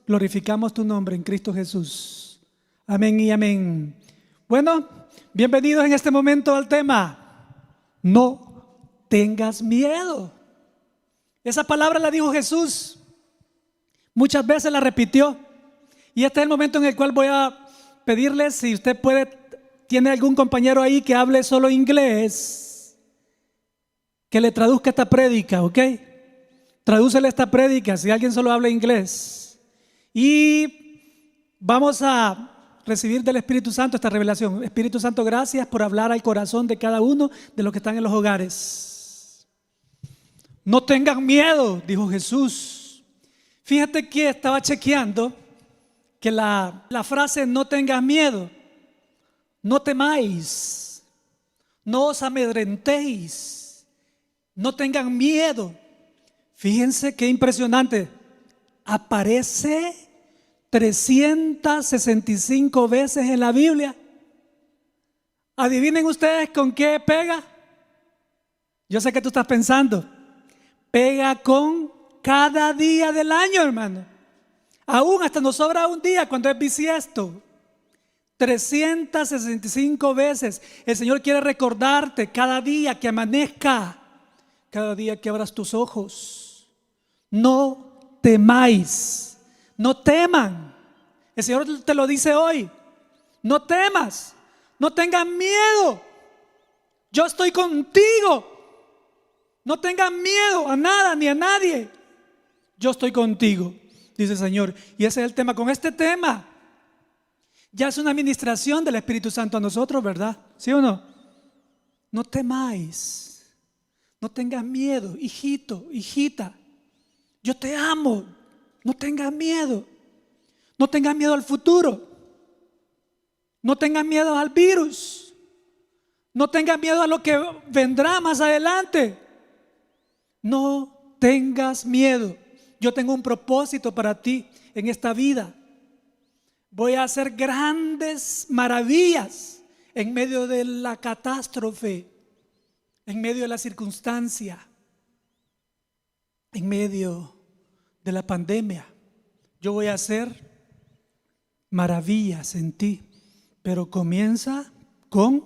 glorificamos tu nombre en Cristo Jesús. Amén y amén. Bueno, bienvenidos en este momento al tema: no tengas miedo. Esa palabra la dijo Jesús, muchas veces la repitió, y este es el momento en el cual voy a pedirle, si usted puede, tiene algún compañero ahí que hable solo inglés, que le traduzca esta prédica, ¿ok? Tradúcele esta prédica si alguien solo habla inglés. Y vamos a recibir del Espíritu Santo esta revelación. Espíritu Santo, gracias por hablar al corazón de cada uno de los que están en los hogares. No tengan miedo, dijo Jesús. Fíjate que estaba chequeando que la frase no tengas miedo, no temáis, no os amedrentéis, no tengan miedo. Fíjense qué impresionante. Aparece 365 veces en la Biblia. Adivinen ustedes con qué pega. Yo sé que tú estás pensando, pega con cada día del año, hermano. Aún hasta nos sobra un día cuando es bisiesto. 365 veces. El Señor quiere recordarte cada día que amanezca, cada día que abras tus ojos. No temáis, no teman. El Señor te lo dice hoy. No temas, no tengas miedo. Yo estoy contigo. No tengas miedo a nada ni a nadie. Yo estoy contigo, dice el Señor. Y ese es el tema. Con este tema ya es una administración del Espíritu Santo a nosotros, ¿verdad? ¿Sí o no? No temáis, no tengas miedo, hijito, hijita. Yo te amo. No tengas miedo. No tengas miedo al futuro. No tengas miedo al virus. No tengas miedo a lo que vendrá más adelante. No tengas miedo. Yo tengo un propósito para ti en esta vida. Voy a hacer grandes maravillas en medio de la catástrofe, en medio de la circunstancia, en medio de la pandemia. Yo voy a hacer maravillas en ti, pero comienza con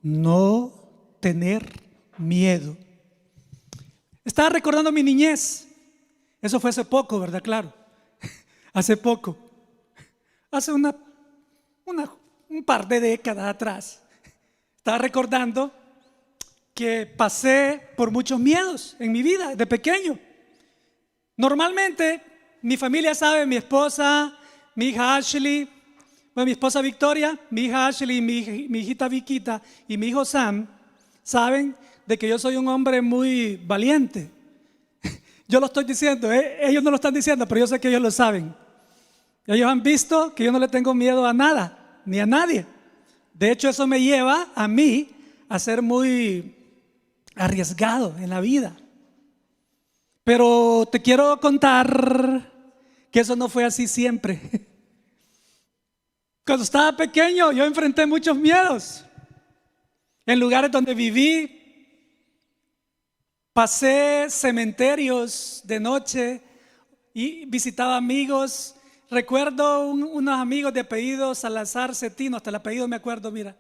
no tener miedo. Estaba recordando mi niñez. Eso fue hace poco, ¿verdad? Claro, hace poco. Hace un par de décadas atrás. Estaba recordando que pasé por muchos miedos en mi vida de pequeño. Normalmente, mi familia sabe, mi esposa, mi hija Ashley, mi esposa Victoria, mi hija Ashley, mi hijita Viquita y mi hijo Sam, saben de que yo soy un hombre muy valiente. Yo lo estoy diciendo, ellos no lo están diciendo, pero yo sé que ellos lo saben. Ellos han visto que yo no le tengo miedo a nada, ni a nadie. De hecho, eso me lleva a mí a ser muy arriesgado en la vida. Pero te quiero contar que eso no fue así siempre. Cuando estaba pequeño, yo enfrenté muchos miedos. En lugares donde viví, pasé cementerios de noche y visitaba amigos. Recuerdo unos amigos de apellido Salazar Cetino, hasta el apellido me acuerdo, mira.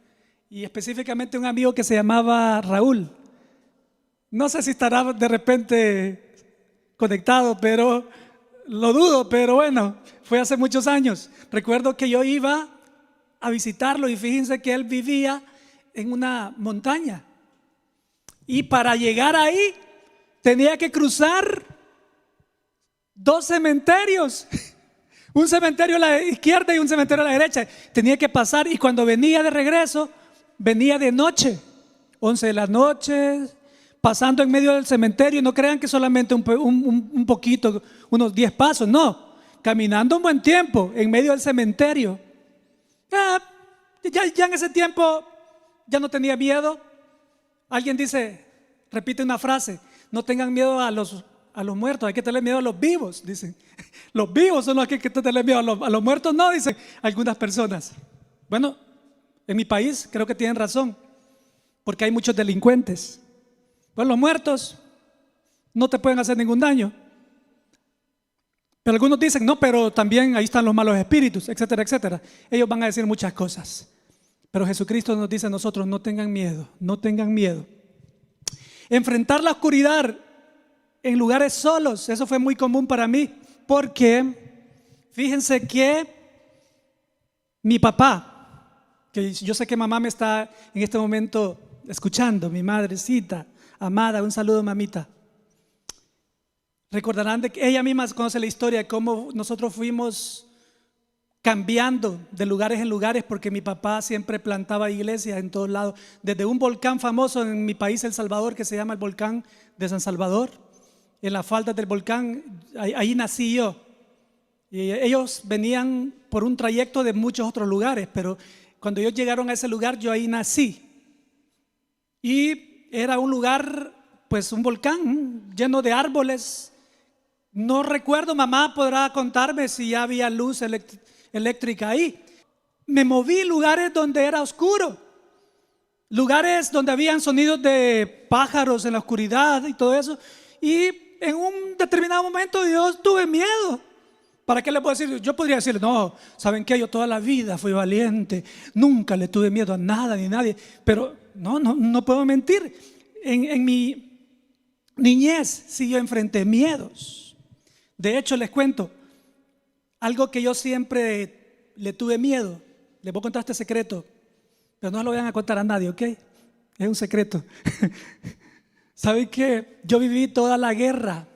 Y específicamente un amigo que se llamaba Raúl. No sé si estará de repente conectado, pero lo dudo, pero bueno, fue hace muchos años. Recuerdo que yo iba a visitarlo y fíjense que él vivía en una montaña. Y para llegar ahí tenía que cruzar 2 cementerios. Un cementerio a la izquierda y un cementerio a la derecha. Tenía que pasar, y cuando venía de regreso, venía de noche, 11 de la noche, pasando en medio del cementerio. No crean que solamente un poquito, unos 10 pasos, no. Caminando un buen tiempo en medio del cementerio. Ya en ese tiempo ya no tenía miedo. Alguien dice, repite una frase: no tengan miedo a los muertos, hay que tener miedo a los vivos, dicen. Los vivos son los que hay que tener miedo, a los muertos no, dicen algunas personas. Bueno, en mi país creo que tienen razón, porque hay muchos delincuentes. Pues los muertos no te pueden hacer ningún daño. Pero algunos dicen, no, pero también ahí están los malos espíritus, etcétera, etcétera. Ellos van a decir muchas cosas. Pero Jesucristo nos dice a nosotros, no tengan miedo, no tengan miedo. Enfrentar la oscuridad en lugares solos, eso fue muy común para mí, porque fíjense que mi papá, que yo sé que mamá me está en este momento escuchando, mi madrecita amada, un saludo mamita. Recordarán de que ella misma conoce la historia de cómo nosotros fuimos cambiando de lugares en lugares, porque mi papá siempre plantaba iglesias en todos lados, desde un volcán famoso en mi país, El Salvador, que se llama el volcán de San Salvador. En las faldas del volcán, ahí nací yo. Y ellos venían por un trayecto de muchos otros lugares, pero cuando ellos llegaron a ese lugar, yo ahí nací. Y era un lugar, pues un volcán lleno de árboles. No recuerdo, mamá podrá contarme si ya había luz eléctrica ahí. Me moví lugares donde era oscuro, lugares donde habían sonidos de pájaros en la oscuridad y todo eso. Y en un determinado momento yo tuve miedo. ¿Para qué le puedo decir? Yo podría decirle, no, ¿saben qué? Yo toda la vida fui valiente, nunca le tuve miedo a nada ni a nadie. Pero no puedo mentir. En mi niñez sí yo enfrenté miedos. De hecho, les cuento, algo que yo siempre le tuve miedo. Les voy a contar este secreto, pero no lo vayan a contar a nadie, ¿ok? Es un secreto. ¿Saben qué? Yo viví toda la guerra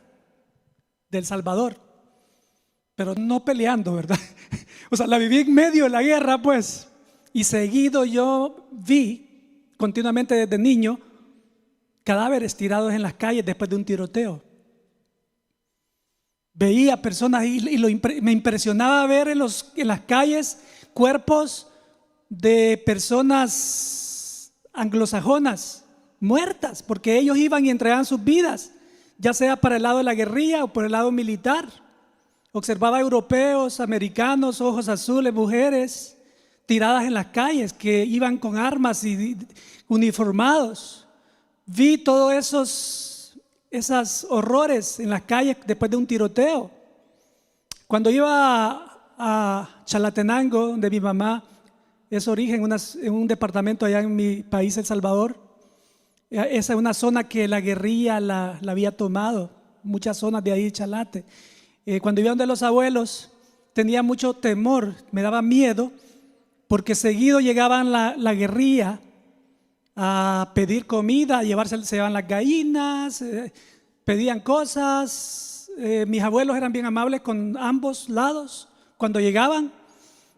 del Salvador, pero no peleando, ¿verdad? O sea, la viví en medio de la guerra, pues. Y seguido yo vi continuamente desde niño cadáveres tirados en las calles después de un tiroteo. Veía personas y me impresionaba ver en las calles cuerpos de personas anglosajonas muertas, porque ellos iban y entregaban sus vidas, ya sea para el lado de la guerrilla o por el lado militar. Observaba europeos, americanos, ojos azules, mujeres tiradas en las calles que iban con armas y uniformados. Vi todos esos horrores en las calles después de un tiroteo. Cuando iba a Chalatenango, donde mi mamá es origen, en un departamento allá en mi país, El Salvador, esa es una zona que la guerrilla la había tomado, muchas zonas de ahí, Chalate. Cuando iba donde los abuelos, tenía mucho temor, me daba miedo, porque seguido llegaban la guerrilla a pedir comida, se llevaban las gallinas, pedían cosas. Mis abuelos eran bien amables con ambos lados cuando llegaban,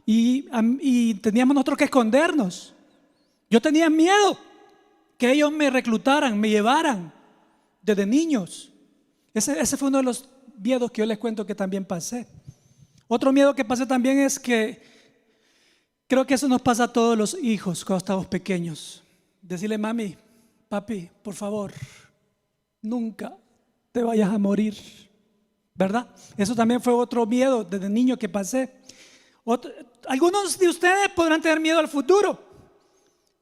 y teníamos nosotros que escondernos. Yo tenía miedo que ellos me reclutaran, me llevaran desde niños. Ese fue uno de los miedos que yo les cuento que también pasé. Otro miedo que pasé también es que creo que eso nos pasa a todos los hijos cuando estamos pequeños. Decirle, mami, papi, por favor, nunca te vayas a morir, ¿verdad? Eso también fue otro miedo desde niño que pasé. Algunos de ustedes podrán tener miedo al futuro,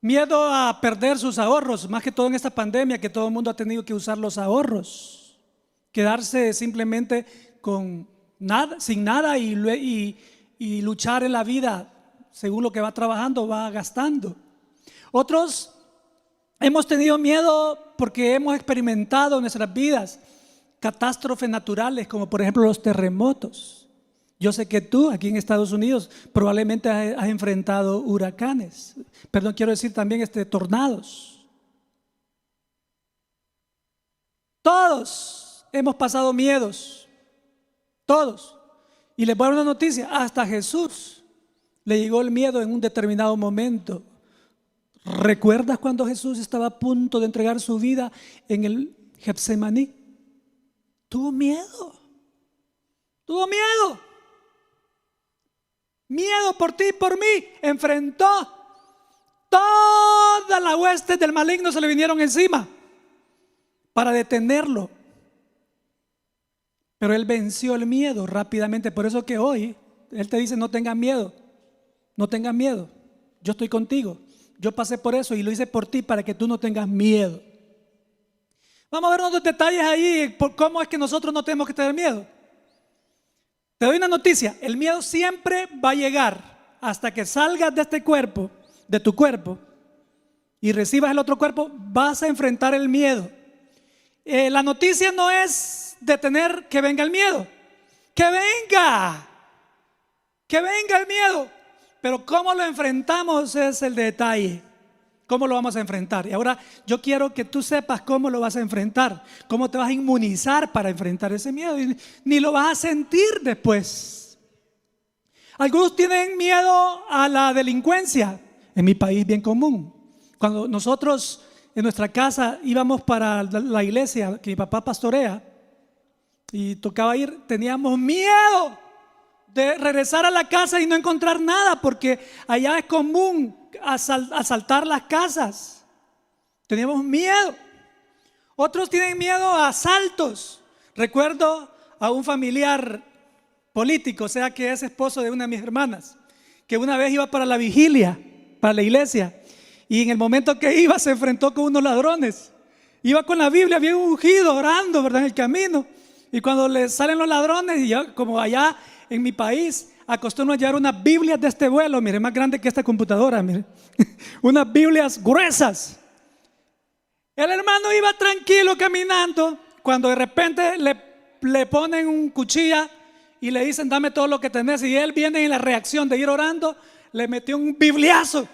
miedo a perder sus ahorros, más que todo en esta pandemia que todo el mundo ha tenido que usar los ahorros, quedarse simplemente con nada, sin nada y luchar en la vida según lo que va trabajando, va gastando. Otros hemos tenido miedo porque hemos experimentado en nuestras vidas catástrofes naturales, como por ejemplo los terremotos. Yo sé que tú aquí en Estados Unidos probablemente has enfrentado huracanes, perdón, quiero decir también tornados. Todos hemos pasado miedos, todos. Y les voy a dar una noticia, hasta Jesús le llegó el miedo en un determinado momento. ¿Recuerdas cuando Jesús estaba a punto de entregar su vida en el Getsemaní? Tuvo miedo. Miedo por ti y por mí. Enfrentó. Todas las huestes del maligno se le vinieron encima para detenerlo. Pero él venció el miedo rápidamente. Por eso que hoy él te dice, no tengas miedo. No tengas miedo. Yo estoy contigo. Yo pasé por eso y lo hice por ti para que tú no tengas miedo. Vamos a ver unos detalles ahí por cómo es que nosotros no tenemos que tener miedo. Te doy una noticia, el miedo siempre va a llegar hasta que salgas de este cuerpo, de tu cuerpo, y recibas el otro cuerpo, vas a enfrentar el miedo. La noticia no es detener que venga el miedo, que venga el miedo, pero cómo lo enfrentamos es el detalle. ¿Cómo lo vamos a enfrentar? Y ahora yo quiero que tú sepas cómo lo vas a enfrentar, cómo te vas a inmunizar para enfrentar ese miedo, y ni lo vas a sentir después. Algunos tienen miedo a la delincuencia. En mi país bien común. Cuando nosotros en nuestra casa íbamos para la iglesia que mi papá pastorea y tocaba ir, teníamos miedo de regresar a la casa y no encontrar nada, porque allá es común asaltar las casas. Teníamos miedo. Otros tienen miedo a asaltos. Recuerdo a un familiar político, o sea que es esposo de una de mis hermanas, que una vez iba para la vigilia, para la iglesia, y en el momento que iba se enfrentó con unos ladrones. Iba con la Biblia bien ungido, orando, ¿verdad?, en el camino. Y cuando le salen los ladrones, y yo, como allá en mi país acostumbro a llevar unas Biblias de este vuelo, mire, más grande que esta computadora, mire, unas Biblias gruesas. El hermano iba tranquilo caminando, cuando de repente le ponen un cuchilla y le dicen: dame todo lo que tenés. Y él viene en la reacción de ir orando, le metió un bibliazo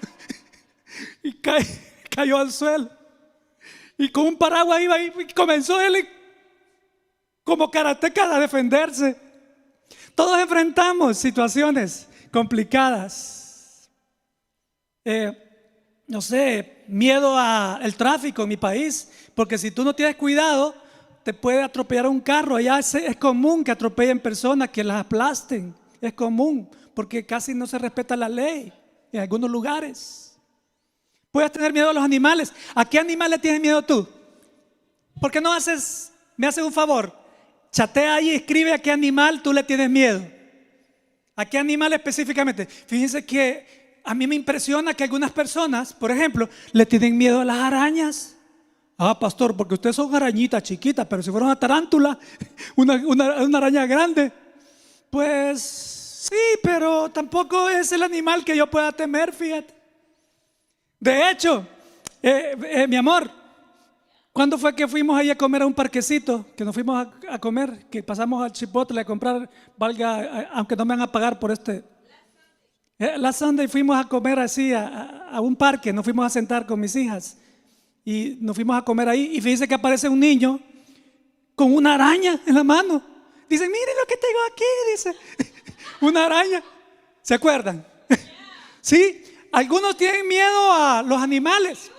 y cayó al suelo. Y con un paraguas iba y comenzó él como karateca a defenderse. Todos enfrentamos situaciones complicadas. No sé, miedo al tráfico en mi país, porque si tú no tienes cuidado, te puede atropellar un carro. Allá es común que atropellen personas, que las aplasten. Es común, porque casi no se respeta la ley en algunos lugares. Puedes tener miedo a los animales. ¿A qué animal le tienes miedo tú? ¿Por qué no me haces un favor? Chatea ahí y escribe a qué animal tú le tienes miedo. ¿A qué animal específicamente? Fíjense que a mí me impresiona que algunas personas, por ejemplo, le tienen miedo a las arañas. Ah, pastor, porque ustedes son arañitas chiquitas, pero si fuera una tarántula, una araña grande, pues sí, pero tampoco es el animal que yo pueda temer, fíjate. De hecho, mi amor, ¿cuándo fue que fuimos ahí a comer a un parquecito? Que nos fuimos a comer, que pasamos al Chipotle a comprar, aunque no me van a pagar por este. La Sunday fuimos a comer así a un parque, nos fuimos a sentar con mis hijas y nos fuimos a comer ahí. Y fíjense que aparece un niño con una araña en la mano. Dice: miren lo que tengo aquí, dice. Una araña. ¿Se acuerdan? Sí. Algunos tienen miedo a los animales.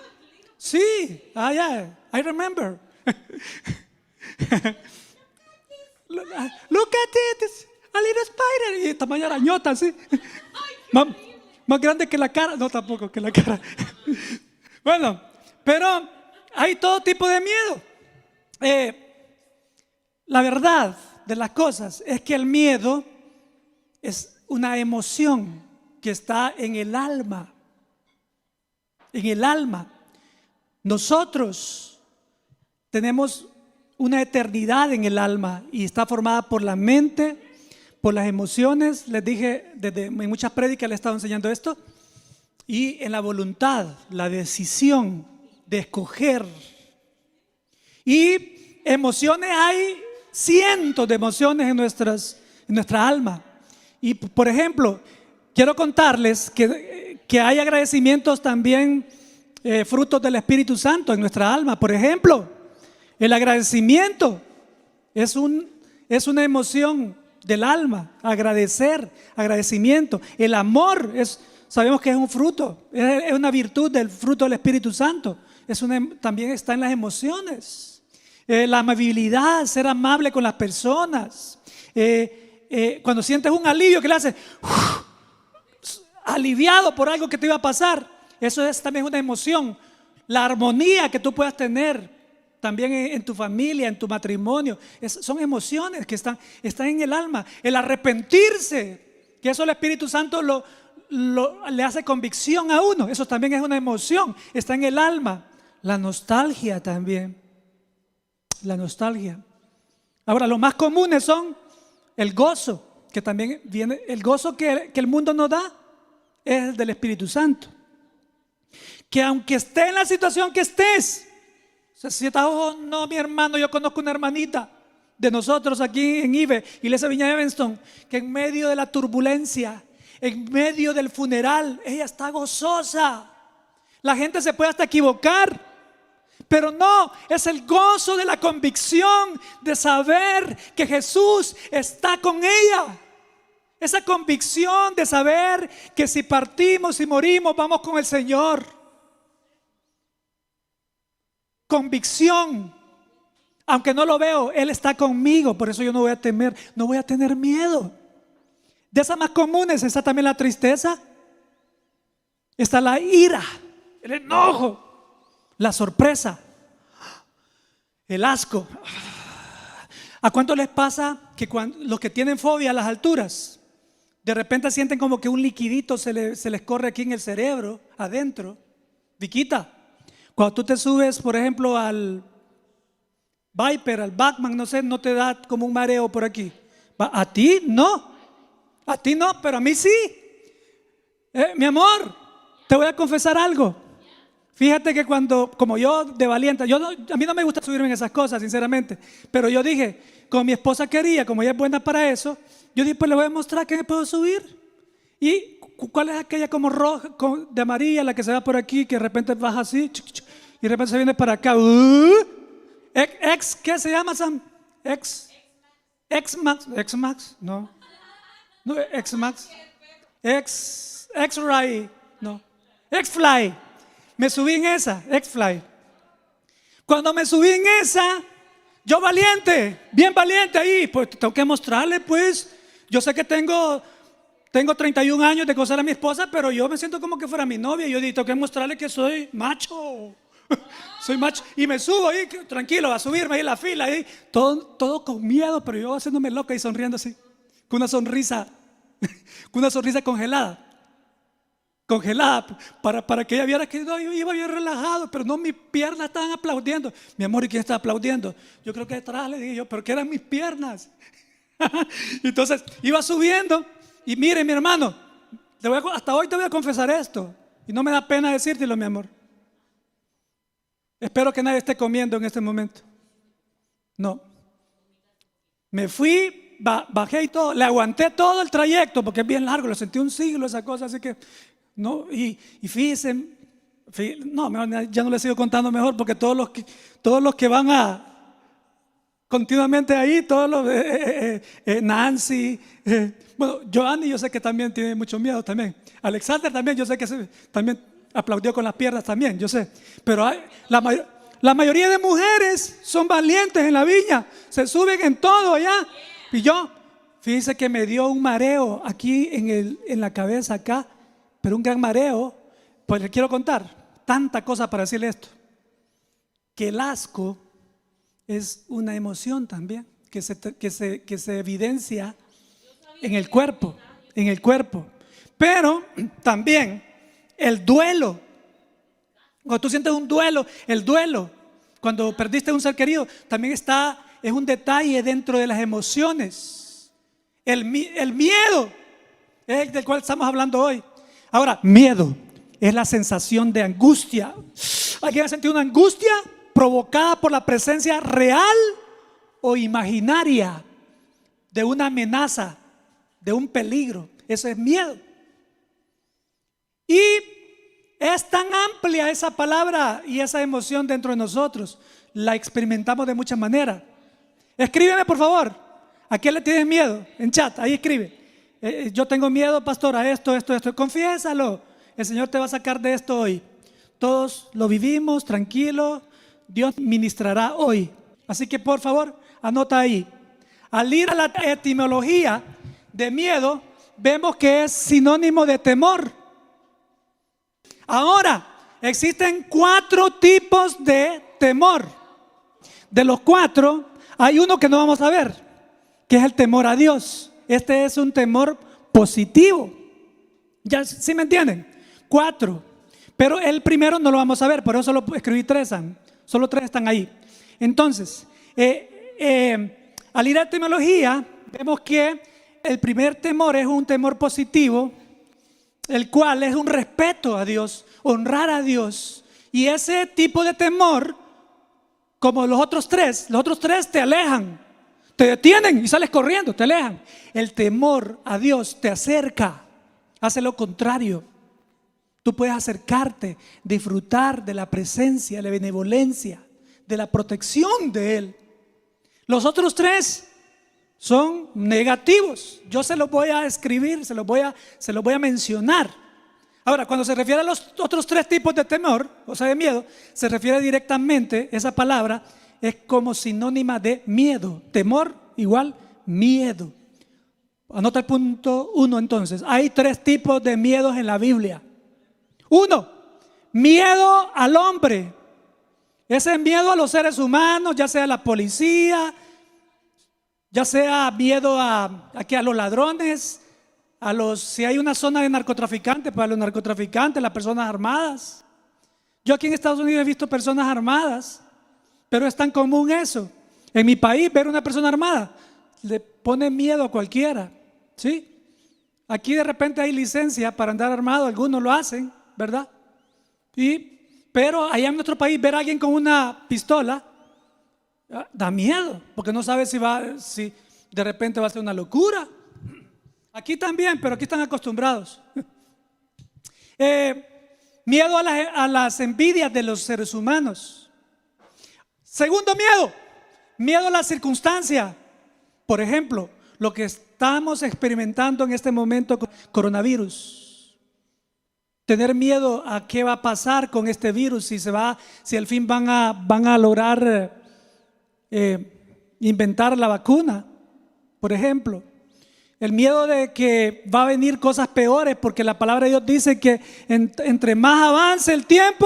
Sí, yeah, I remember. Look at it, it's a little spider. Y tamaño arañota, sí. Más grande que la cara. No, tampoco que la cara. Bueno, pero hay todo tipo de miedo. La verdad de las cosas es que el miedo es una emoción que está en el alma. En el alma. Nosotros tenemos una eternidad en el alma y está formada por la mente, por las emociones. Les dije, en muchas prédicas les he estado enseñando esto. Y en la voluntad, la decisión de escoger. Y emociones, hay cientos de emociones en nuestra alma. Y por ejemplo, quiero contarles que hay agradecimientos también, frutos del Espíritu Santo en nuestra alma. Por ejemplo, el agradecimiento es una emoción del alma. Agradecimiento. El amor sabemos que es un fruto, es una virtud del fruto del Espíritu Santo. También está en las emociones. La amabilidad, ser amable con las personas. Cuando sientes un alivio, que le haces aliviado por algo que te iba a pasar, eso es también una emoción. La armonía que tú puedas tener también en tu familia, en tu matrimonio, son emociones que están en el alma. El arrepentirse, que eso el Espíritu Santo le hace convicción a uno, eso también es una emoción, está en el alma. La nostalgia también, la nostalgia. Ahora, los más comunes son el gozo. que también viene, el gozo que el mundo nos da es el del Espíritu Santo. Que aunque esté en la situación que estés, si estás, oh no, mi hermano, yo conozco una hermanita de nosotros aquí en IBE, Iglesia Viña Evanston, que en medio de la turbulencia, en medio del funeral, ella está gozosa. La gente se puede hasta equivocar, pero no, es el gozo de la convicción de saber que Jesús está con ella. Esa convicción de saber que si partimos y morimos, vamos con el Señor. Convicción. Aunque no lo veo, Él está conmigo, por eso yo no voy a temer, no voy a tener miedo. De esas más comunes está también la tristeza, está la ira, el enojo, la sorpresa, el asco. ¿A cuánto les pasa que los que tienen fobia a las alturas, de repente sienten como que un liquidito se les corre aquí en el cerebro, adentro? Viquita, cuando tú te subes, por ejemplo, al Viper, al Batman, no sé, no te da como un mareo por aquí. A ti no, pero a mí sí. Mi amor, te voy a confesar algo. Fíjate que como yo de valiente, a mí no me gusta subirme en esas cosas, sinceramente. Pero yo dije, como mi esposa quería, como ella es buena para eso, yo dije, pues le voy a mostrar que me puedo subir. ¿Y cuál es aquella como roja, de amarilla, la que se va por aquí, que de repente baja así, y de repente se viene para acá? ¿Qué se llama, Sam? X-Max, no, X-Max, X-Ray, no, X-Fly. Me subí en esa, X-Fly. Cuando me subí en esa, yo valiente, bien valiente ahí, pues tengo que mostrarle, pues, yo sé que tengo 31 años de conocer a mi esposa, pero yo me siento como que fuera mi novia. Yo digo, tengo que mostrarle que soy macho. Soy macho. Y me subo ahí, tranquilo, a subirme ahí en la fila, ahí, todo con miedo, pero yo haciéndome loca y sonriendo así, con una sonrisa congelada, para que ella viera que no, yo iba bien relajado, pero no, mis piernas estaban aplaudiendo. Mi amor, ¿y quién está aplaudiendo? Yo creo que detrás, le dije yo, pero que eran mis piernas. Entonces iba subiendo y mire, mi hermano, hasta hoy te voy a confesar esto y no me da pena decírtelo, mi amor. Espero que nadie esté comiendo en este momento. No. Me fui, bajé y todo, le aguanté todo el trayecto porque es bien largo, lo sentí un siglo esa cosa, así que no, y fíjense, no, ya no les sigo contando mejor porque todos los que van a continuamente ahí, todos los Nancy, bueno, Joanny yo sé que también tiene mucho miedo también. Alexander también, yo sé que también aplaudió con las piernas también, yo sé. Pero la mayoría de mujeres son valientes en la viña, se suben en todo allá. Y yo, fíjense que me dio un mareo aquí en la cabeza acá, pero un gran mareo. Pues les quiero contar tanta cosa para decirle esto, que el asco es una emoción también que se evidencia en el cuerpo, pero también el duelo. Cuando tú sientes un duelo, el duelo, cuando perdiste un ser querido, también es un detalle dentro de las emociones. El miedo es el del cual estamos hablando hoy. Ahora, miedo es la sensación de angustia. ¿Alguien ha sentido una angustia provocada por la presencia real o imaginaria de una amenaza, de un peligro? Eso es miedo. Y es tan amplia esa palabra y esa emoción dentro de nosotros. La experimentamos de muchas maneras. Escríbeme, por favor. ¿A qué le tienes miedo? En chat, ahí escribe. Yo tengo miedo, pastor, a esto. Confiésalo. El Señor te va a sacar de esto hoy. Todos lo vivimos, tranquilo. Dios ministrará hoy. Así que, por favor, anota ahí. Al ir a la etimología de miedo, vemos que es sinónimo de temor. Ahora, existen 4 tipos de temor. De los 4, hay uno que no vamos a ver, que es el temor a Dios. Este es un temor positivo. ¿Ya sí me entienden? 4. Pero el primero no lo vamos a ver, por eso solo escribí 3. Solo 3 están ahí. Entonces, al ir a etimología, vemos que el primer temor es un temor positivo, el cual es un respeto a Dios, honrar a Dios. Y ese tipo de temor, como los otros tres te alejan, te detienen y sales corriendo, te alejan. El temor a Dios te acerca, hace lo contrario. Tú puedes acercarte, disfrutar de la presencia, de la benevolencia, de la protección de Él. Los otros tres son negativos. Yo se los voy a escribir, se los voy a mencionar. Ahora, cuando se refiere a los otros tres tipos de temor, o sea, de miedo, se refiere directamente, esa palabra es como sinónima de miedo. Temor igual miedo. Anota el punto 1 entonces. Hay tres tipos de miedos en la Biblia. 1, miedo al hombre. Ese es miedo a los seres humanos, ya sea la policía, ya sea miedo a los ladrones, si hay una zona de narcotraficantes, pues a los narcotraficantes, las personas armadas. Yo aquí en Estados Unidos he visto personas armadas, pero es tan común eso. En mi país ver una persona armada le pone miedo a cualquiera, ¿sí? Aquí de repente hay licencia para andar armado, algunos lo hacen, ¿verdad? Pero allá en nuestro país ver a alguien con una pistola da miedo, porque no sabe si de repente va a ser una locura. Aquí también, pero aquí están acostumbrados. Miedo a las envidias de los seres humanos. Segundo miedo a la circunstancia. Por ejemplo, lo que estamos experimentando en este momento con coronavirus. Tener miedo a qué va a pasar con este virus, si al fin van a lograr inventar la vacuna, por ejemplo. El miedo de que va a venir cosas peores, porque la palabra de Dios dice que entre más avance el tiempo,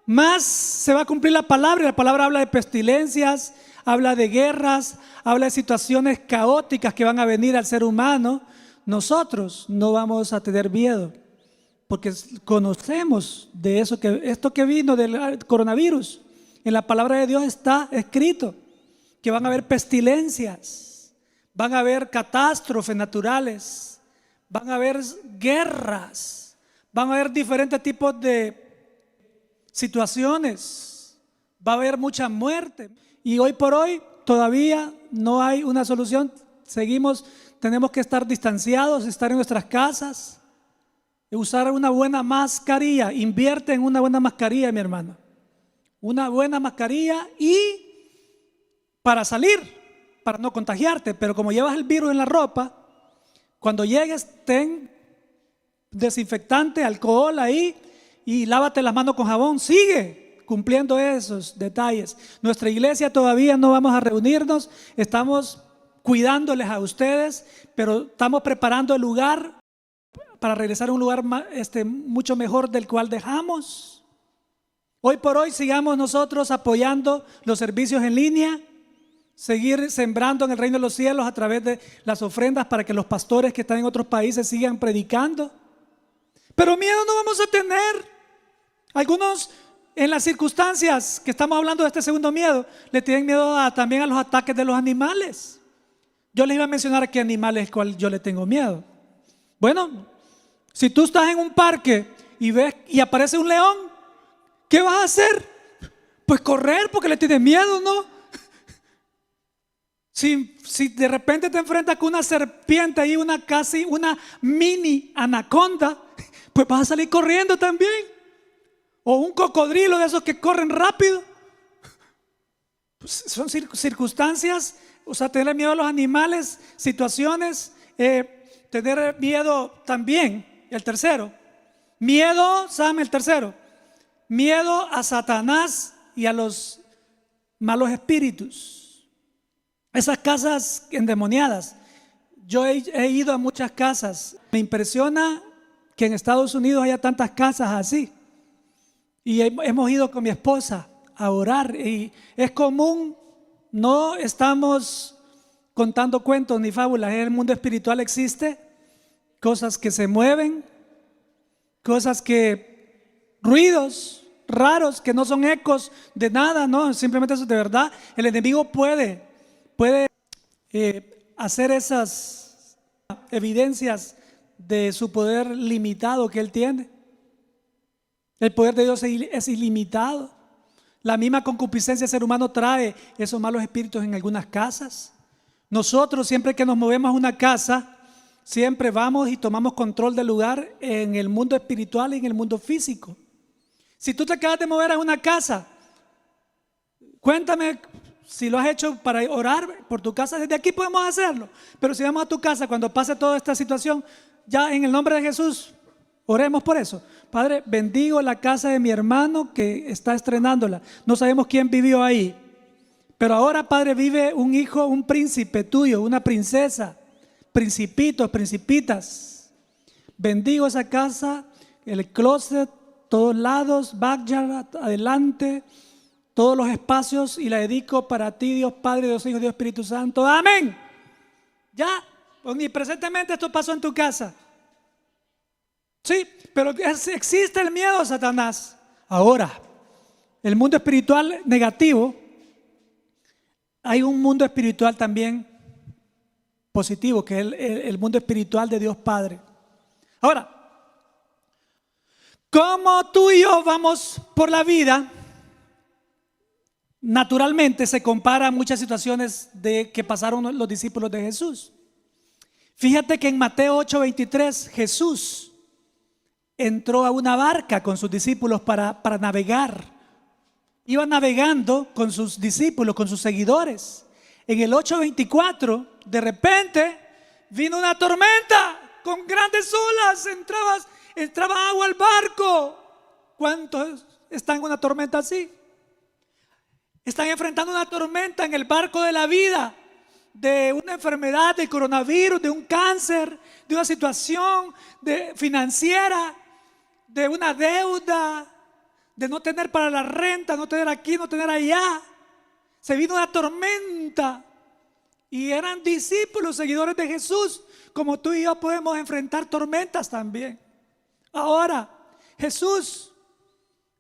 más se va a cumplir la palabra. Y la palabra habla de pestilencias, habla de guerras, habla de situaciones caóticas que van a venir al ser humano. Nosotros no vamos a tener miedo, porque conocemos de esto que vino del coronavirus. En la palabra de Dios está escrito que van a haber pestilencias. Van a haber catástrofes naturales, van a haber guerras, van a haber diferentes tipos de situaciones, va a haber mucha muerte. Y hoy por hoy todavía no hay una solución. Tenemos que estar distanciados, estar en nuestras casas, usar una buena mascarilla. Invierte en una buena mascarilla, mi hermano. Una buena mascarilla y para salir, para no contagiarte, pero como llevas el virus en la ropa, cuando llegues ten desinfectante, alcohol ahí y lávate las manos con jabón. Sigue cumpliendo esos detalles. Nuestra iglesia todavía no vamos a reunirnos, estamos cuidándoles a ustedes, pero estamos preparando el lugar para regresar a un lugar mucho mejor del cual dejamos. Hoy por hoy sigamos nosotros apoyando los servicios en línea, seguir sembrando en el reino de los cielos a través de las ofrendas para que los pastores que están en otros países sigan predicando. Pero miedo no vamos a tener. Algunos en las circunstancias que estamos hablando de este segundo miedo le tienen miedo también a los ataques de los animales. Yo les iba a mencionar a qué animales cual yo le tengo miedo. Bueno, si tú estás en un parque y ves y aparece un león, ¿qué vas a hacer? Pues correr, porque le tienes miedo, ¿no? Si de repente te enfrentas con una serpiente y una mini anaconda, pues vas a salir corriendo también. O un cocodrilo de esos que corren rápido. Pues son circunstancias, o sea, tener miedo a los animales, situaciones, tener miedo también. El tercero, el tercero, miedo a Satanás y a los malos espíritus. Esas casas endemoniadas. Yo he ido a muchas casas. Me impresiona que en Estados Unidos haya tantas casas así. Y hemos ido con mi esposa a orar. Y es común, no estamos contando cuentos ni fábulas. En el mundo espiritual existe cosas que se mueven, ruidos raros que no son ecos de nada, no, simplemente eso es de verdad. El enemigo puede hacer esas evidencias de su poder limitado que Él tiene. El poder de Dios es ilimitado. La misma concupiscencia del ser humano trae esos malos espíritus en algunas casas. Nosotros siempre que nos movemos a una casa, siempre vamos y tomamos control del lugar en el mundo espiritual y en el mundo físico. Si tú te acabas de mover a una casa, cuéntame si lo has hecho para orar por tu casa. Desde aquí podemos hacerlo. Pero si vamos a tu casa cuando pase toda esta situación, ya en el nombre de Jesús, oremos por eso. Padre, bendigo la casa de mi hermano que está estrenándola. No sabemos quién vivió ahí, pero ahora, Padre, vive un hijo, un príncipe tuyo, una princesa, principitos, principitas. Bendigo esa casa, el closet, todos lados, backyard, adelante, todos los espacios, y la dedico para ti, Dios Padre, Dios Hijo, Dios Espíritu Santo. Amén. Ya, omnipresentemente esto pasó en tu casa. Sí, pero existe el miedo, Satanás. Ahora, el mundo espiritual negativo, hay un mundo espiritual también positivo, que es el mundo espiritual de Dios Padre. Ahora, como tú y yo vamos por la vida, naturalmente se comparan muchas situaciones que pasaron los discípulos de Jesús. Fíjate que en Mateo 8:23 Jesús entró a una barca con sus discípulos para navegar. Iba navegando con sus discípulos, con sus seguidores. En el 8:24, de repente vino una tormenta con grandes olas. Entraba agua al barco. ¿Cuántos están en una tormenta así? Están enfrentando una tormenta en el barco de la vida, de una enfermedad, de coronavirus, de un cáncer, de una situación financiera, de una deuda, de no tener para la renta, no tener aquí, no tener allá. Se vino una tormenta y eran discípulos, seguidores de Jesús. Como tú y yo podemos enfrentar tormentas también. Ahora, Jesús,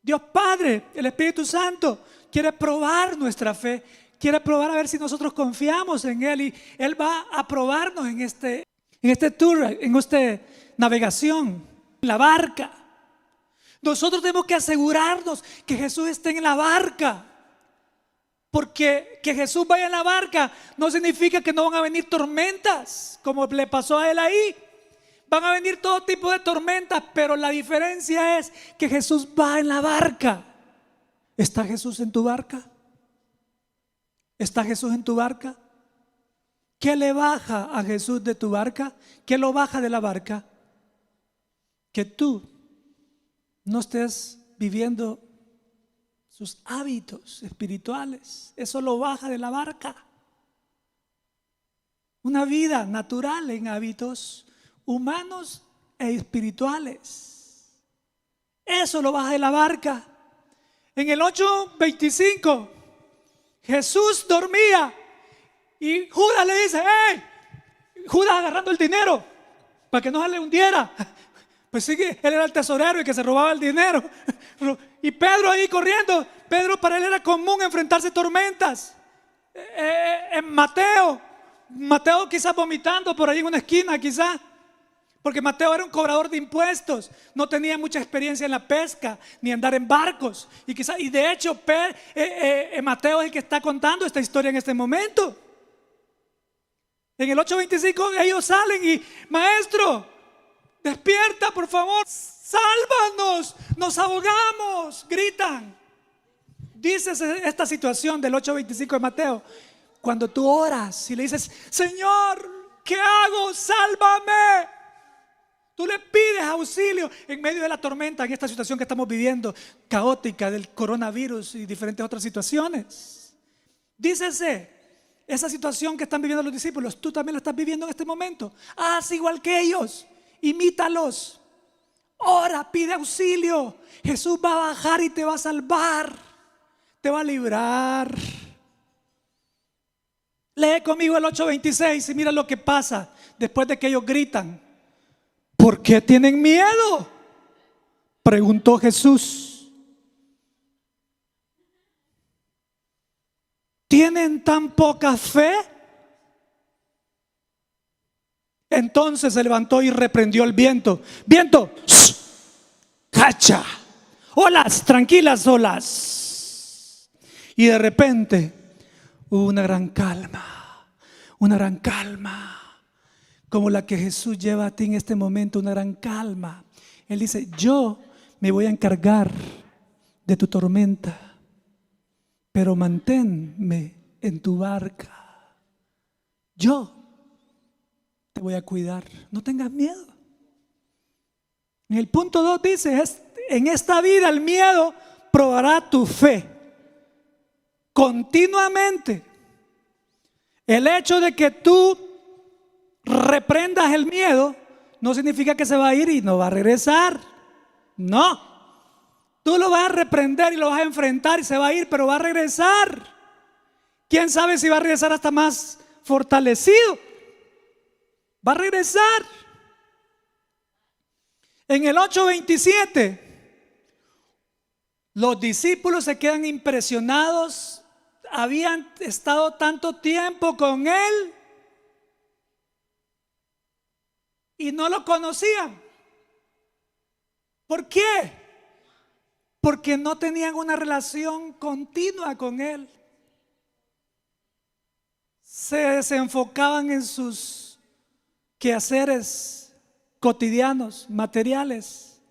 Dios Padre, el Espíritu Santo, quiere probar nuestra fe, quiere probar a ver si nosotros confiamos en Él, y Él va a probarnos en este tour, en esta navegación, en la barca. Nosotros tenemos que asegurarnos que Jesús esté en la barca, porque que Jesús vaya en la barca no significa que no van a venir tormentas, como le pasó a él ahí. Van a venir todo tipo de tormentas, pero la diferencia es que Jesús va en la barca. ¿Está Jesús en tu barca? ¿Está Jesús en tu barca? ¿Qué le baja a Jesús de tu barca? ¿Qué lo baja de la barca? Que tú no estés viviendo sus hábitos espirituales. Eso lo baja de la barca. Una vida natural en hábitos humanos e espirituales. Eso lo baja de la barca. En el 8:25 Jesús dormía y Judas le dice: ¡hey! Judas agarrando el dinero para que no se le hundiera. Pues sí, que él era el tesorero y que se robaba el dinero. Y Pedro ahí corriendo. Pedro, para él era común enfrentarse tormentas. En Mateo quizás vomitando por ahí en una esquina, quizás. Porque Mateo era un cobrador de impuestos. No tenía mucha experiencia en la pesca ni andar en barcos. Y de hecho Mateo es el que está contando esta historia en este momento. En el 8:25 ellos salen y: maestro, despierta, por favor, sálvanos, nos ahogamos, gritan. Dices esta situación del 8:25 de Mateo. Cuando tú oras y le dices: Señor, ¿qué hago? Sálvame. Tú le pides auxilio en medio de la tormenta, en esta situación que estamos viviendo, caótica, del coronavirus y diferentes otras situaciones. Dícese, esa situación que están viviendo los discípulos, tú también la estás viviendo en este momento. Haz igual que ellos. Imítalos. Ora, pide auxilio. Jesús va a bajar y te va a salvar. Te va a librar. Lee conmigo el 8:26 y mira lo que pasa después de que ellos gritan. ¿Por qué tienen miedo?, preguntó Jesús. ¿Tienen tan poca fe? Entonces se levantó y reprendió el viento. Viento, ¡shh! Cacha. Olas, tranquilas olas. Y de repente hubo una gran calma. Una gran calma. Como la que Jesús lleva a ti en este momento, una gran calma. Él dice, yo me voy a encargar de tu tormenta, pero manténme en tu barca. Yo te voy a cuidar, no tengas miedo. En el punto 2 dice, en esta vida el miedo probará tu fe continuamente. El hecho de que tú reprendas el miedo no significa que se va a ir y no va a regresar. No, tú lo vas a reprender y lo vas a enfrentar y se va a ir, pero va a regresar. ¿Quién sabe si va a regresar hasta más fortalecido? Va a regresar. En el 8:27 los discípulos se quedan impresionados. Habían estado tanto tiempo con él y no lo conocían. ¿Por qué? Porque no tenían una relación continua con él. Se desenfocaban en sus quehaceres cotidianos, materiales.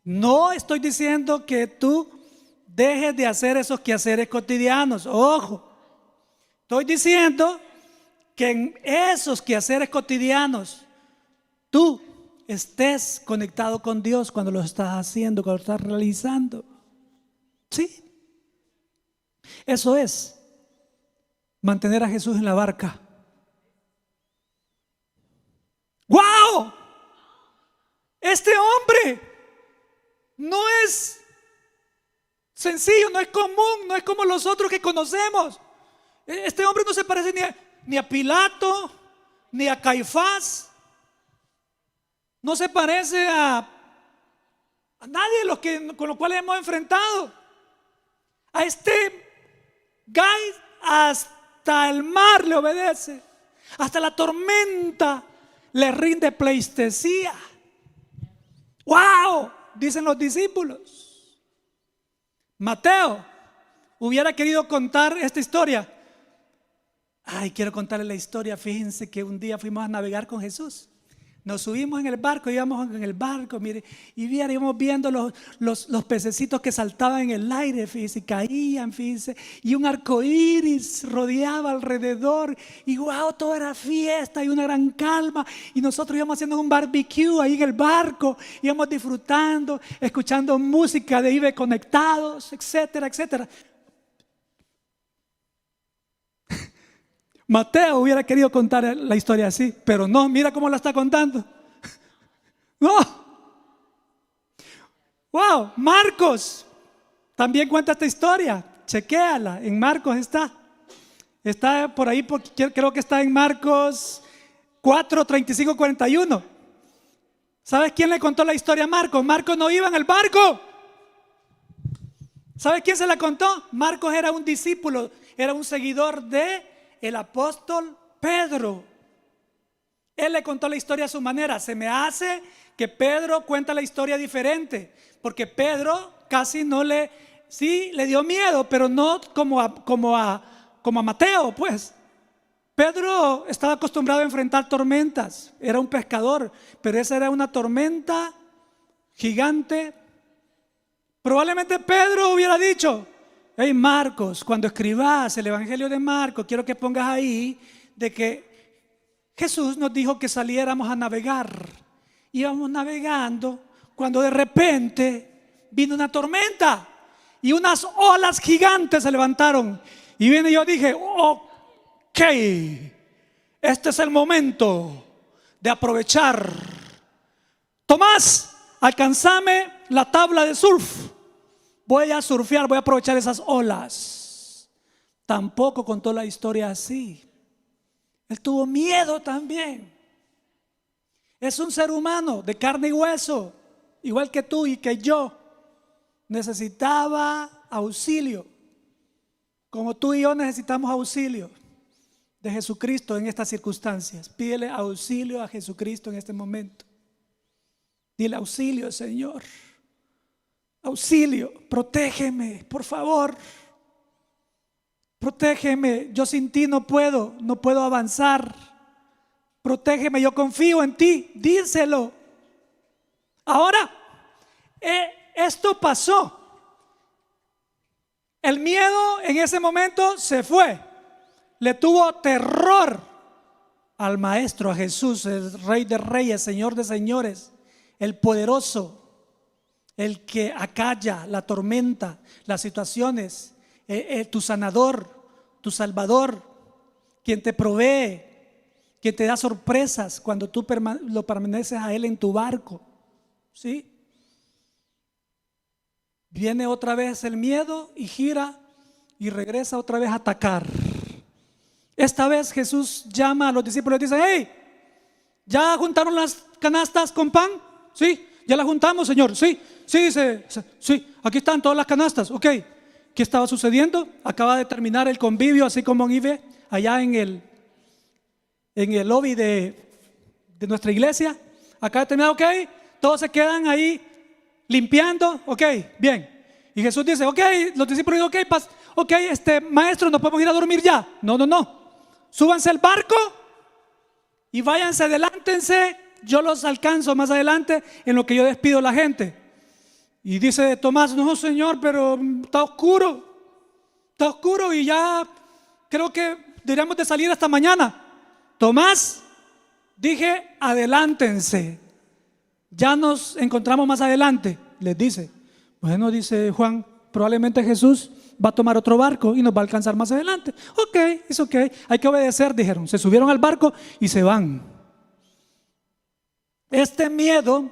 No estoy diciendo que tú dejes de hacer esos quehaceres cotidianos. Ojo, estoy diciendo que en esos quehaceres cotidianos tú estés conectado con Dios cuando lo estás haciendo, cuando lo estás realizando. Sí, eso es mantener a Jesús en la barca. ¡Wow! Este hombre no es sencillo, no es común, no es como los otros que conocemos. Este hombre no se parece ni a Pilato, ni a Caifás. No se parece a nadie de los con los cuales hemos enfrentado. A este guy hasta el mar le obedece. Hasta la tormenta le rinde pleitesía. ¡Wow! Dicen los discípulos. Mateo hubiera querido contar esta historia. Ay, quiero contarles la historia. Fíjense que un día fuimos a navegar con Jesús. Nos subimos en el barco, íbamos en el barco, mire, y íbamos viendo los pececitos que saltaban en el aire, fíjense, y caían, fíjense, y un arco iris rodeaba alrededor, y wow, todo era fiesta y una gran calma, y nosotros íbamos haciendo un barbecue ahí en el barco, íbamos disfrutando, escuchando música de IBE Conectados, etcétera, etcétera. Mateo hubiera querido contar la historia así, pero no, mira cómo la está contando. No. Wow, Marcos también cuenta esta historia. Chequéala, en Marcos está. Está por ahí, creo que está en Marcos 4, 35, 41. ¿Sabes quién le contó la historia a Marcos? Marcos no iba en el barco. ¿Sabes quién se la contó? Marcos era un discípulo, era un seguidor de el apóstol Pedro. Él le contó la historia a su manera. Se me hace que Pedro cuenta la historia diferente, porque Pedro casi no sí le dio miedo, pero no como a Mateo, pues. Pedro estaba acostumbrado a enfrentar tormentas, era un pescador, pero esa era una tormenta gigante. Probablemente Pedro hubiera dicho: hey Marcos, cuando escribas el Evangelio de Marcos, quiero que pongas ahí de que Jesús nos dijo que saliéramos a navegar. Íbamos navegando cuando de repente vino una tormenta y unas olas gigantes se levantaron. Y vine y yo dije: ok, este es el momento de aprovechar. Tomás, alcanzame la tabla de surf. Voy a surfear, voy a aprovechar esas olas. Tampoco contó la historia así. Él tuvo miedo también. Es un ser humano de carne y hueso, igual que tú y que yo. Necesitaba auxilio, como tú y yo necesitamos auxilio. de Jesucristo en estas circunstancias. Pídele auxilio a Jesucristo en este momento. Dile: auxilio, Señor. Auxilio, protégeme, por favor. Protégeme, yo sin ti no puedo avanzar. Protégeme, yo confío en ti. Díselo. Ahora, esto pasó. El miedo en ese momento se fue. Le tuvo terror al Maestro, a Jesús, el Rey de Reyes, Señor de Señores, el poderoso, el que acalla la tormenta, las situaciones, tu sanador, tu salvador, quien te provee, quien te da sorpresas cuando tú lo permaneces a Él en tu barco. ¿Sí? Viene otra vez el miedo y gira y regresa otra vez a atacar. Esta vez Jesús llama a los discípulos y dice: hey, ¿ya juntaron las canastas con pan? Sí, ya las juntamos, Señor. Sí, dice, sí, aquí están todas las canastas. Ok, ¿qué estaba sucediendo? Acaba de terminar el convivio, así como en Ibe, allá en el lobby de nuestra iglesia. Acaba de terminar, ok, todos se quedan ahí limpiando, ok, bien. Y Jesús dice: ok, los discípulos dicen: ok, maestro, ¿nos podemos ir a dormir ya? No. Súbanse al barco y váyanse, adelántense. Yo los alcanzo más adelante en lo que yo despido a la gente. Y dice Tomás: no, Señor, pero está oscuro y ya creo que deberíamos de salir hasta mañana. Tomás, dije, adelántense. Ya nos encontramos más adelante, les dice. Bueno, dice Juan, probablemente Jesús va a tomar otro barco y nos va a alcanzar más adelante. Ok, es ok, hay que obedecer, dijeron. Se subieron al barco y se van. Este miedo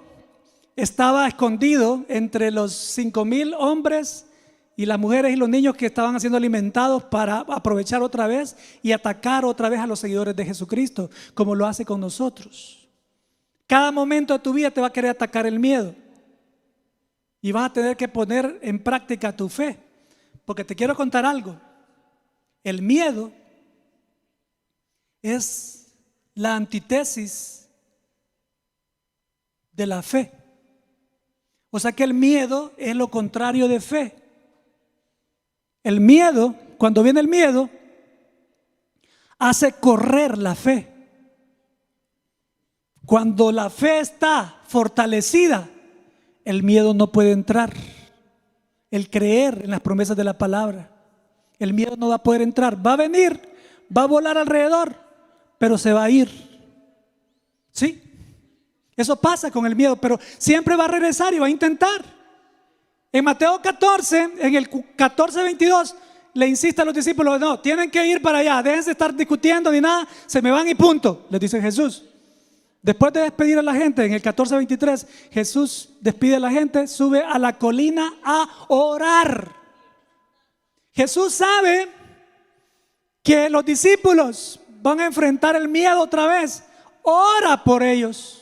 estaba escondido entre los 5,000 hombres y las mujeres y los niños que estaban siendo alimentados para aprovechar otra vez y atacar otra vez a los seguidores de Jesucristo, como lo hace con nosotros. Cada momento de tu vida te va a querer atacar el miedo y vas a tener que poner en práctica tu fe, porque te quiero contar algo. El miedo es la antítesis de la fe. O sea que el miedo es lo contrario de fe. El miedo, cuando viene el miedo, hace correr la fe. Cuando la fe está fortalecida, el miedo no puede entrar. El creer en las promesas de la palabra, el miedo no va a poder entrar. Va a venir, va a volar alrededor, pero se va a ir. ¿Sí? Eso pasa con el miedo, pero siempre va a regresar y va a intentar. En Mateo 14, en el 14:22, le insiste a los discípulos: no, tienen que ir para allá, déjense de estar discutiendo ni nada, se me van y punto, les dice Jesús. Después de despedir a la gente, en el 14:23, Jesús despide a la gente, sube a la colina a orar. Jesús sabe que los discípulos van a enfrentar el miedo otra vez. Ora por ellos.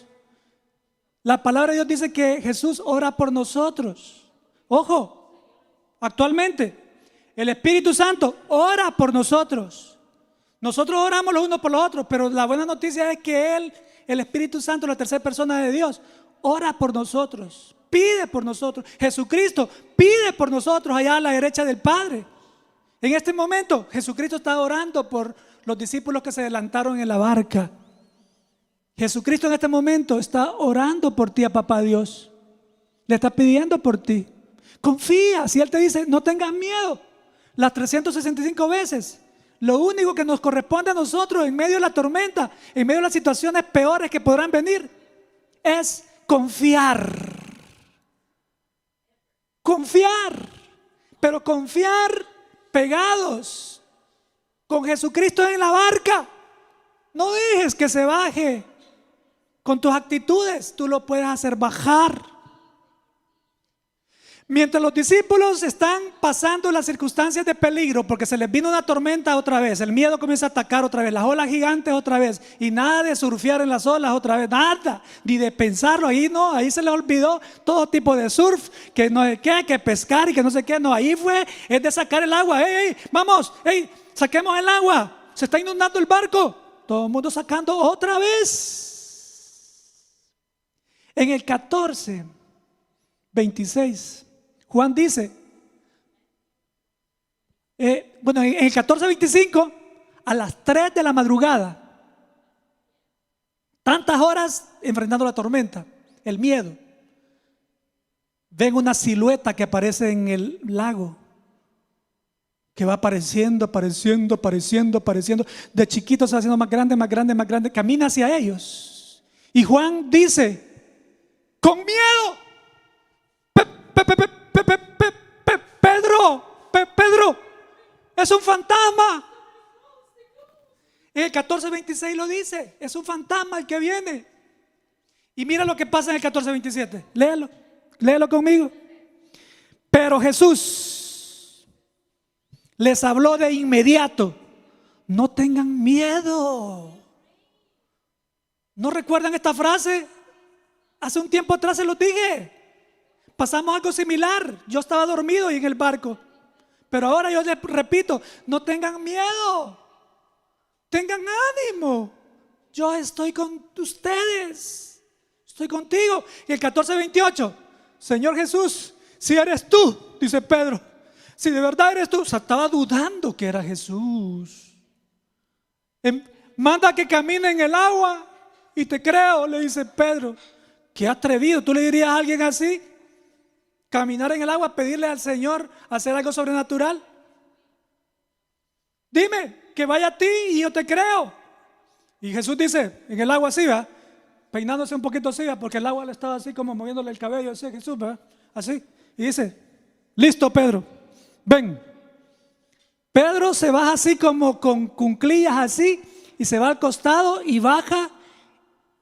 La palabra de Dios dice que Jesús ora por nosotros. Ojo, actualmente el Espíritu Santo ora por nosotros. Nosotros oramos los unos por los otros, pero la buena noticia es que Él, el Espíritu Santo, la tercera persona de Dios, ora por nosotros, pide por nosotros. Jesucristo pide por nosotros allá a la derecha del Padre. En este momento Jesucristo está orando por los discípulos que se adelantaron en la barca. Jesucristo en este momento está orando por ti a Papá Dios. Le está pidiendo por ti. Confía, si Él te dice no tengas miedo las 365 veces. Lo único que nos corresponde a nosotros en medio de la tormenta, en medio de las situaciones peores que podrán venir, es confiar. Confiar, pero confiar pegados con Jesucristo en la barca. No dejes que se baje. Con tus actitudes tú lo puedes hacer bajar. Mientras los discípulos están pasando las circunstancias de peligro, porque se les vino una tormenta otra vez, el miedo comienza a atacar otra vez, las olas gigantes otra vez, y nada de surfear en las olas otra vez, nada, ni de pensarlo, ahí se les olvidó todo tipo de surf, que no sé qué, que pescar y que no sé qué, no, ahí fue, es de sacar el agua, vamos, saquemos el agua, se está inundando el barco. Todo el mundo sacando otra vez. En el 14:26, Juan dice, en el 14:25, a las 3 de la madrugada, tantas horas enfrentando la tormenta, el miedo, ven una silueta que aparece en el lago, que va apareciendo. De chiquito se va haciendo más grande, camina hacia ellos. Y Juan dice, con miedo, Pedro, es un fantasma. En el 14:26 lo dice, es un fantasma el que viene. Y mira lo que pasa en el 14:27, léelo conmigo. Pero Jesús les habló de inmediato, no tengan miedo. ¿No recuerdan esta frase? Hace un tiempo atrás se los dije. Pasamos algo similar. Yo estaba dormido y en el barco. Pero ahora yo les repito, no tengan miedo. Tengan ánimo. Yo estoy con ustedes. Estoy contigo. Y el 14:28, Señor Jesús, si eres tú, dice Pedro, si de verdad eres tú, o sea, estaba dudando que era Jesús. Manda que camine en el agua y te creo, le dice Pedro. Qué atrevido. ¿Tú le dirías a alguien así? Caminar en el agua, pedirle al Señor hacer algo sobrenatural. Dime que vaya a ti y yo te creo. Y Jesús dice, en el agua así, va, peinándose un poquito así, ¿va? Porque el agua le estaba así como moviéndole el cabello, así, Jesús, va, así. Y dice, listo, Pedro, ven. Pedro se baja así como con cuclillas así, y se va al costado y baja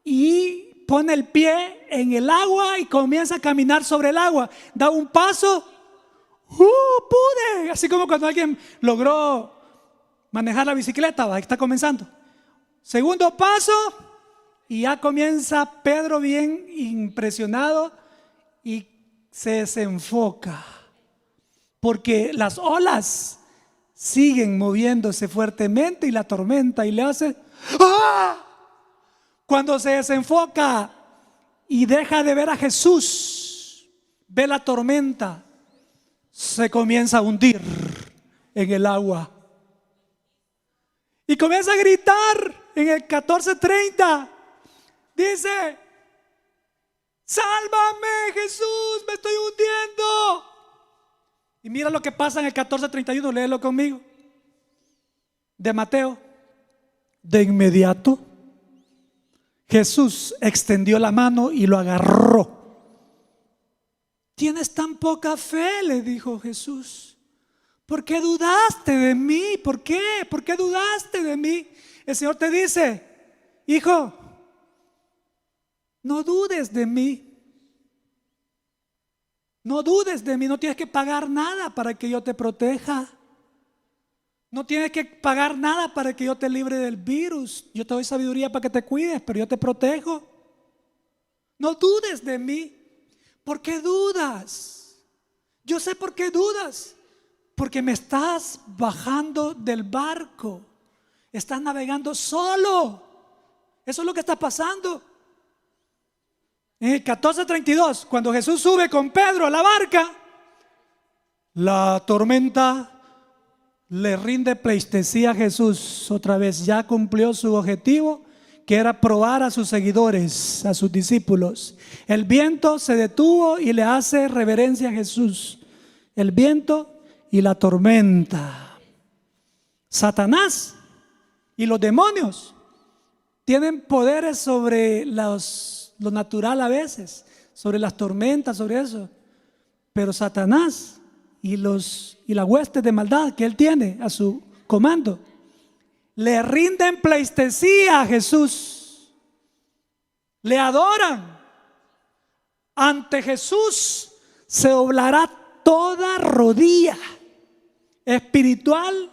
y pone el pie en el agua y comienza a caminar sobre el agua. Da un paso, pude. Así como cuando alguien logró manejar la bicicleta, va, está comenzando. Segundo paso, y ya comienza Pedro bien impresionado y se desenfoca. Porque las olas siguen moviéndose fuertemente y la tormenta y le hace ¡ah! Cuando se desenfoca y deja de ver a Jesús, ve la tormenta, se comienza a hundir en el agua. Y comienza a gritar en el 14:30. Dice, sálvame Jesús, me estoy hundiendo. Y mira lo que pasa en el 14:31, léelo conmigo. De Mateo. De inmediato Jesús extendió la mano y lo agarró. Tienes tan poca fe, le dijo Jesús. ¿Por qué dudaste de mí? ¿Por qué? ¿Por qué dudaste de mí? El Señor te dice, hijo, no dudes de mí. No dudes de mí, no tienes que pagar nada para que yo te proteja. No tienes que pagar nada para que yo te libre del virus. Yo te doy sabiduría para que te cuides, pero yo te protejo. No dudes de mí. ¿Por qué dudas? Yo sé por qué dudas. Porque me estás bajando del barco. Estás navegando solo. Eso es lo que está pasando. En el 14:32, cuando Jesús sube con Pedro a la barca, la tormenta le rinde pleitesía a Jesús. Otra vez ya cumplió su objetivo, que era probar a sus seguidores, a sus discípulos. El viento se detuvo y le hace reverencia a Jesús. El viento y la tormenta. Satanás y los demonios tienen poderes sobre lo natural a veces, sobre las tormentas, sobre eso. Pero Satanás y la hueste de maldad que él tiene a su comando le rinden pleitesía a Jesús, le adoran. Ante Jesús se doblará toda rodilla, espiritual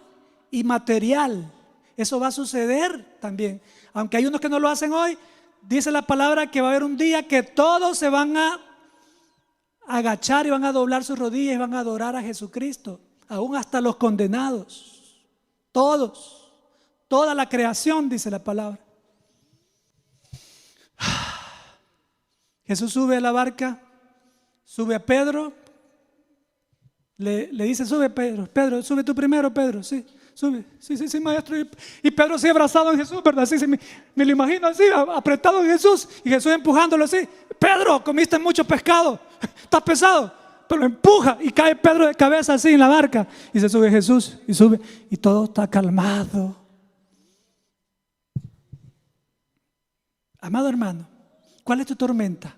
y material. Eso va a suceder también. Aunque hay unos que no lo hacen hoy, dice la palabra que va a haber un día que todos se van a agachar y van a doblar sus rodillas y van a adorar a Jesucristo, aún hasta los condenados. Todos toda la creación, dice la palabra. Jesús sube a la barca, sube a Pedro, le dice: sube Pedro, Pedro, sube tú primero, Pedro, sí, sube, sí, maestro. Y Pedro así abrazado en Jesús, ¿verdad? Sí, me lo imagino así, apretado en Jesús, y Jesús empujándolo así: Pedro, comiste mucho pescado, estás pesado, pero lo empuja y cae Pedro de cabeza así en la barca, y se sube Jesús, y sube, y todo está calmado. Amado hermano, ¿cuál es tu tormenta?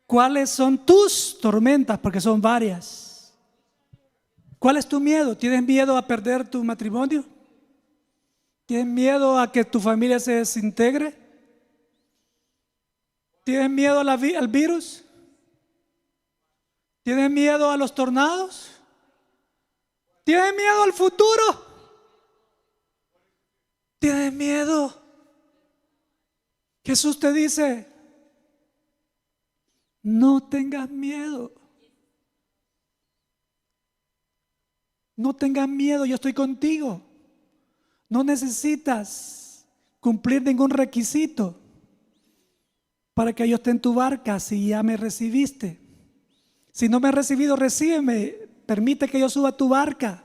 ¿Cuáles son tus tormentas? Porque son varias. ¿Cuál es tu miedo? ¿Tienes miedo a perder tu matrimonio? ¿Tienes miedo a que tu familia se desintegre? ¿Tienes miedo al virus? ¿Tienes miedo a los tornados? ¿Tienes miedo al futuro? ¿Tienes miedo? Jesús te dice: no tengas miedo. No tengas miedo, yo estoy contigo. No necesitas cumplir ningún requisito para que yo esté en tu barca si ya me recibiste. Si no me has recibido, recíbeme. Permite que yo suba a tu barca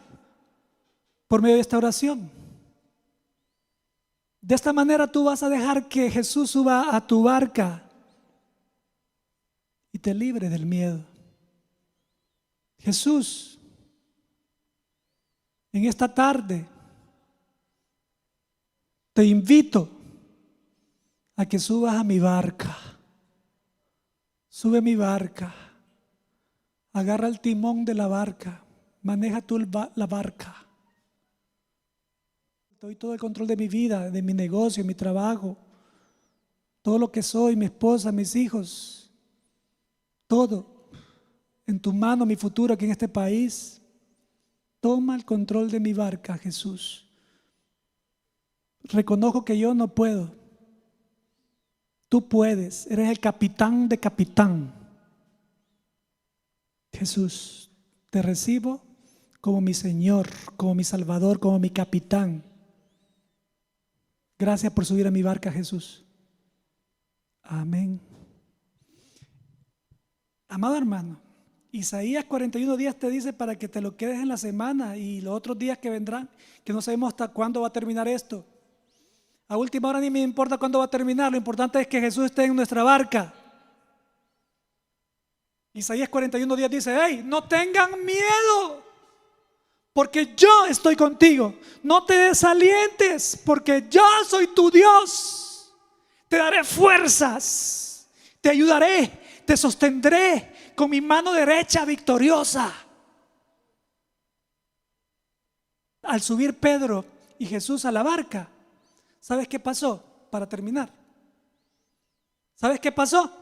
por medio de esta oración. De esta manera tú vas a dejar que Jesús suba a tu barca y te libre del miedo. Jesús, en esta tarde te invito a que subas a mi barca. Sube a mi barca, agarra el timón de la barca, maneja tú la barca. Te doy todo el control de mi vida, de mi negocio, mi trabajo, todo lo que soy, mi esposa, mis hijos, todo en tu mano, mi futuro aquí en este país. Toma el control de mi barca, Jesús. Reconozco que yo no puedo. Tú puedes, eres el capitán de capitán. Jesús, te recibo como mi Señor, como mi Salvador, como mi capitán. Gracias por subir a mi barca, Jesús. Amén. Amado hermano, Isaías 41 días te dice para que te lo quedes en la semana y los otros días que vendrán, que no sabemos hasta cuándo va a terminar esto. A última hora ni me importa cuándo va a terminar, lo importante es que Jesús esté en nuestra barca. Isaías 41 días dice: hey, no tengan miedo, porque yo estoy contigo. No te desalientes, porque yo soy tu Dios. Te daré fuerzas, te ayudaré, te sostendré con mi mano derecha victoriosa. Al subir Pedro y Jesús a la barca, ¿sabes qué pasó? Para terminar, ¿sabes qué pasó?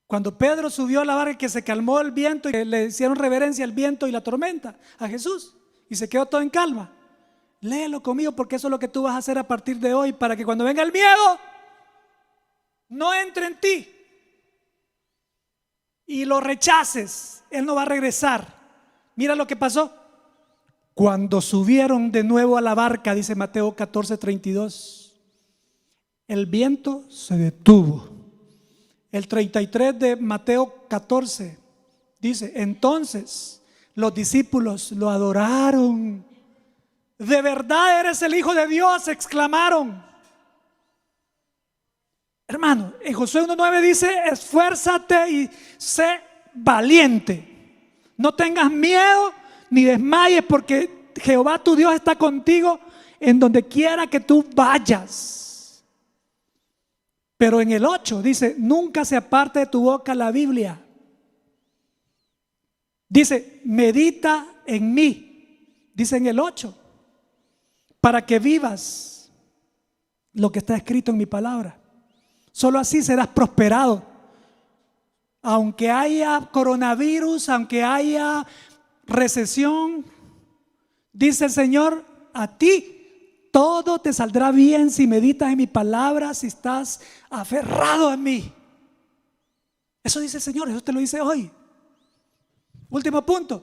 Cuando Pedro subió a la barca, que se calmó el viento y que le hicieron reverencia al viento y la tormenta a Jesús y se quedó todo en calma. Léelo conmigo, porque eso es lo que tú vas a hacer a partir de hoy, para que cuando venga el miedo no entre en ti y lo rechaces. Él no va a regresar. Mira lo que pasó. Cuando subieron de nuevo a la barca, dice Mateo 14:32, el viento se detuvo. El 33 de Mateo 14 dice: entonces los discípulos lo adoraron. ¿De verdad eres el Hijo de Dios?, exclamaron. Hermano, en Josué 1:9 dice: esfuérzate y sé valiente. No tengas miedo ni desmayes, porque Jehová tu Dios está contigo en donde quiera que tú vayas. Pero en el 8 dice: nunca se aparte de tu boca la Biblia. Dice: medita en mí, dice en el 8, para que vivas lo que está escrito en mi palabra. Solo así serás prosperado. Aunque haya coronavirus, aunque haya recesión, dice el Señor, a ti todo te saldrá bien si meditas en mi palabra, si estás aferrado a mí. Eso dice el Señor, eso te lo dice hoy. Último punto.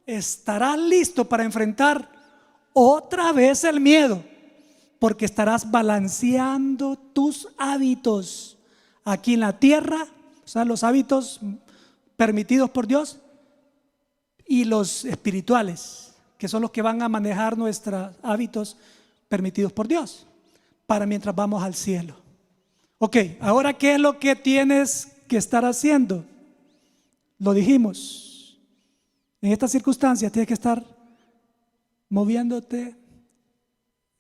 estarás listo para enfrentar otra vez el miedo, porque estarás balanceando tus hábitos aquí en la tierra, o sea, los hábitos permitidos por Dios y los espirituales, que son los que van a manejar nuestros hábitos permitidos por Dios, para mientras vamos al cielo. Ok, ahora ¿qué es lo que tienes que estar haciendo? Lo dijimos, en estas circunstancias tienes que estar moviéndote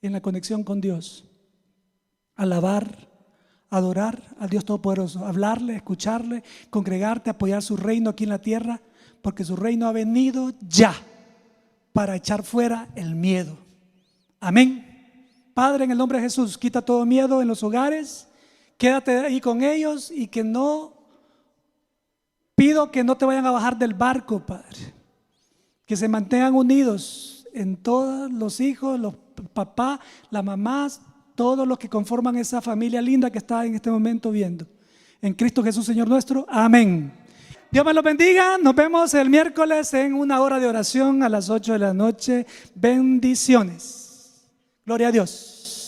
en la conexión con Dios, alabar, adorar al Dios Todopoderoso, hablarle, escucharle, congregarte, apoyar su reino aquí en la tierra, porque su reino ha venido ya para echar fuera el miedo. Amén. Padre, en el nombre de Jesús, quita todo miedo en los hogares, quédate ahí con ellos y que no, pido que no te vayan a bajar del barco, Padre, que se mantengan unidos en todos los hijos, los papás, las mamás, todos los que conforman esa familia linda que está en este momento viendo. En Cristo Jesús, Señor nuestro. Amén. Dios me los bendiga. Nos vemos el miércoles en una hora de oración a las 8 de la noche. Bendiciones. Gloria a Dios.